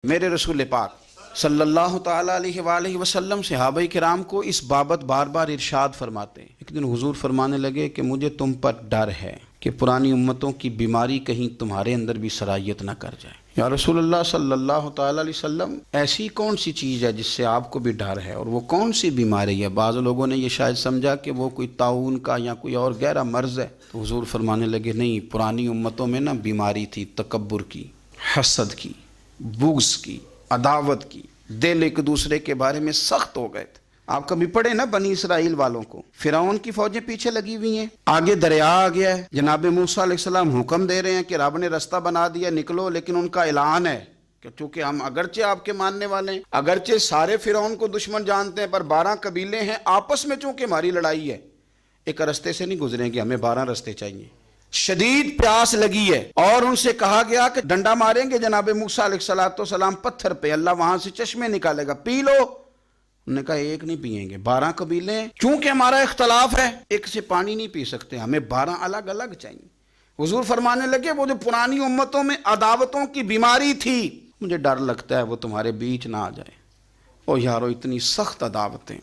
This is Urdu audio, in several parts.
میرے رسول پاک صلی اللہ تعالیٰ علیہ وآلہ وسلم صحابہ کرام کو اس بابت بار بار ارشاد فرماتے ہیں۔ ایک دن حضور فرمانے لگے کہ مجھے تم پر ڈر ہے کہ پرانی امتوں کی بیماری کہیں تمہارے اندر بھی سرایت نہ کر جائے۔ یا رسول اللہ صلی اللہ تعالیٰ علیہ وسلم، ایسی کون سی چیز ہے جس سے آپ کو بھی ڈر ہے، اور وہ کون سی بیماری ہے؟ بعض لوگوں نے یہ شاید سمجھا کہ وہ کوئی طاعون کا یا کوئی اور گہرا مرض ہے، تو حضور فرمانے لگے نہیں، پرانی امتوں میں نا بیماری تھی تکبر کی، حسد کی، بغض کی، عداوت کی، دل ایک دوسرے کے بارے میں سخت ہو گئے تھے۔ آپ کبھی پڑھے نا بنی اسرائیل والوں کو، فرعون کی فوجیں پیچھے لگی ہوئی ہیں، آگے دریا آ گیا ہے، جناب موسیٰ علیہ السلام حکم دے رہے ہیں کہ رب نے رستہ بنا دیا، نکلو، لیکن ان کا اعلان ہے کہ چونکہ ہم اگرچہ آپ کے ماننے والے ہیں، اگرچہ سارے فرعون کو دشمن جانتے ہیں، پر 12 قبیلے ہیں، آپس میں چونکہ ہماری لڑائی ہے، ایک رستے سے نہیں گزریں گے، ہمیں 12 رستے چاہیے۔ شدید پیاس لگی ہے اور ان سے کہا گیا کہ ڈنڈا ماریں گے جناب موسیٰ علیہ السلام پتھر پہ، اللہ وہاں سے چشمے نکالے گا، پی لو۔ انہوں نے کہا ایک نہیں پئیں گے، 12 قبیلے ہیں، چونکہ ہمارا اختلاف ہے، ایک سے پانی نہیں پی سکتے، ہمیں 12 الگ الگ چاہیے۔ حضور فرمانے لگے وہ جو پرانی امتوں میں عداوتوں کی بیماری تھی، مجھے ڈر لگتا ہے وہ تمہارے بیچ نہ آ جائے۔ او یارو، اتنی سخت عداوتیں،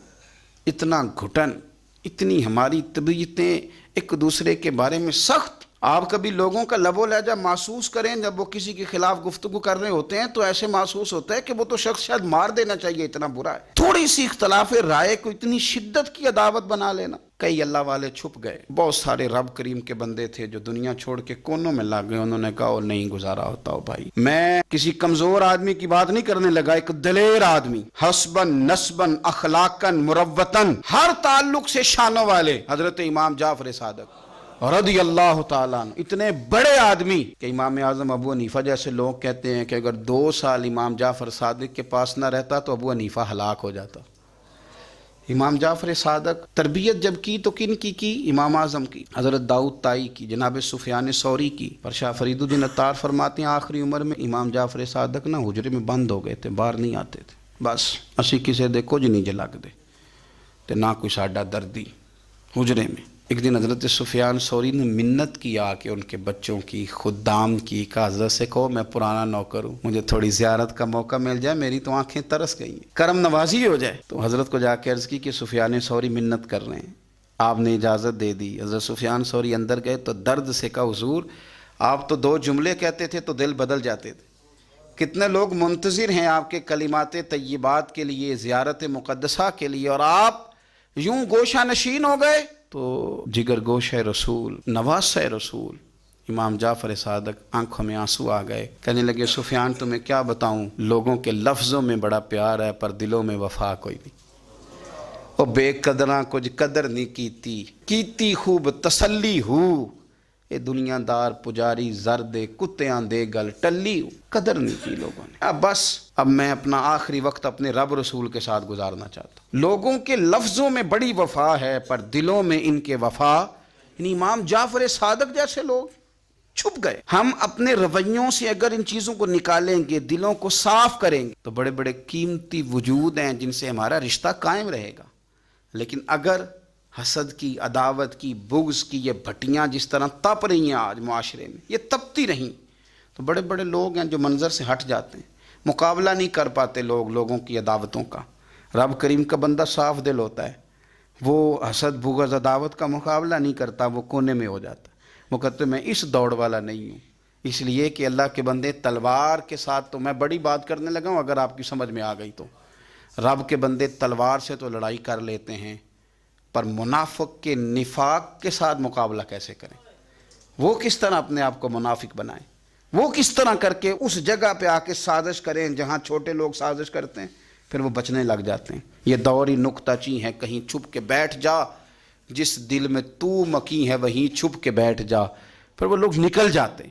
اتنا گھٹن، اتنی ہماری طبیعتیں ایک دوسرے کے بارے میں سخت۔ آپ کبھی لوگوں کا لب و لہجہ محسوس کریں، جب وہ کسی کے خلاف گفتگو کر رہے ہوتے ہیں تو ایسے محسوس ہوتا ہے کہ وہ تو شخص شاید مار دینا چاہیے، اتنا برا ہے۔ تھوڑی سی اختلاف رائے کو اتنی شدت کی عداوت بنا لینا۔ کئی اللہ والے چھپ گئے، بہت سارے رب کریم کے بندے تھے جو دنیا چھوڑ کے کونوں میں لگ گئے، انہوں نے کہا وہ نہیں گزارا ہوتا ہو بھائی۔ میں کسی کمزور آدمی کی بات نہیں کرنے لگا، ایک دلیر آدمی، حسبن نسبن اخلاقن مروتن، ہر تعلق سے شانوں والے، حضرت امام جعفر صادق رضی اللہ تعالیٰ عنہ، اتنے بڑے آدمی کہ امام اعظم ابو حنیفہ جیسے لوگ کہتے ہیں کہ اگر 2 سال امام جعفر صادق کے پاس نہ رہتا تو ابو حنیفہ ہلاک ہو جاتا۔ امام جعفر صادق تربیت جب کی تو کن کی؟ امام اعظم کی، حضرت داؤد طائی کی، جناب سفیان ثوری کی۔ پر شاہ فرید الدین عطار فرماتے ہیں آخری عمر میں امام جعفر صادق نا حجرے میں بند ہو گئے تھے، باہر نہیں آتے تھے، بس اسی کسے دے کچھ نہیں جلگ دے تے نہ کوئی ساڈا دردی حجرے میں۔ ایک دن حضرت سفیان ثوری نے منت کیا کہ ان کے بچوں کی، خدام کی، کہ حضرت سے کہو میں پرانا نوکر ہوں، مجھے تھوڑی زیارت کا موقع مل جائے، میری تو آنکھیں ترس گئی ہیں، کرم نوازی ہو جائے۔ تو حضرت کو جا کے عرض کی کہ سفیان ثوری منت کر رہے ہیں، آپ نے اجازت دے دی۔ حضرت سفیان ثوری اندر گئے تو درد سے کہا حضور آپ تو 2 جملے کہتے تھے تو دل بدل جاتے تھے، کتنے لوگ منتظر ہیں آپ کے کلمات طیبات کے لیے، زیارت مقدسہ کے لیے، اور آپ یوں گوشہ نشین ہو گئے۔ تو جگر گوشہ رسول، نواسہ رسول امام جعفر صادق آنکھوں میں آنسو آ گئے، کہنے لگے سفیان تمہیں کیا بتاؤں، لوگوں کے لفظوں میں بڑا پیار ہے پر دلوں میں وفا کوئی نہیں۔ او بے قدراں کچھ قدر نہیں کیتی خوب تسلی ہو، اے دنیا دار پجاری زرد کتیاں دے گل ٹلی ہو، قدر نہیں کی لوگوں نے۔ اب بس، اب میں اپنا آخری وقت اپنے رب رسول کے ساتھ گزارنا چاہتا ہوں۔ لوگوں کے لفظوں میں بڑی وفا ہے پر دلوں میں ان کے وفا، یعنی امام جعفر صادق جیسے لوگ چھپ گئے۔ ہم اپنے رویوں سے اگر ان چیزوں کو نکالیں گے، دلوں کو صاف کریں گے، تو بڑے بڑے قیمتی وجود ہیں جن سے ہمارا رشتہ قائم رہے گا۔ لیکن اگر حسد کی، عداوت کی، بغض کی یہ بھٹیاں جس طرح تپ رہی ہیں آج معاشرے میں، یہ تپتی رہیں تو بڑے بڑے لوگ ہیں جو منظر سے ہٹ جاتے ہیں، مقابلہ نہیں کر پاتے لوگوں کی عداوتوں کا۔ رب کریم کا بندہ صاف دل ہوتا ہے، وہ حسد بغض عداوت کا مقابلہ نہیں کرتا، وہ کونے میں ہو جاتا ہے، وہ کہتے میں اس دوڑ والا نہیں ہوں۔ اس لیے کہ اللہ کے بندے تلوار کے ساتھ، تو میں بڑی بات کرنے لگا ہوں اگر آپ کی سمجھ میں آ گئی تو، رب کے بندے تلوار سے تو لڑائی کر لیتے ہیں، پر منافق کے نفاق کے ساتھ مقابلہ کیسے کریں؟ وہ کس طرح اپنے آپ کو منافق بنائیں؟ وہ کس طرح کر کے اس جگہ پہ آ کے سازش کریں جہاں چھوٹے لوگ سازش کرتے ہیں، پھر وہ بچنے لگ جاتے ہیں۔ یہ دوری نکتہ چی ہے، کہیں چھپ کے بیٹھ جا، جس دل میں تو مکی ہے وہیں چھپ کے بیٹھ جا، پھر وہ لوگ نکل جاتے ہیں۔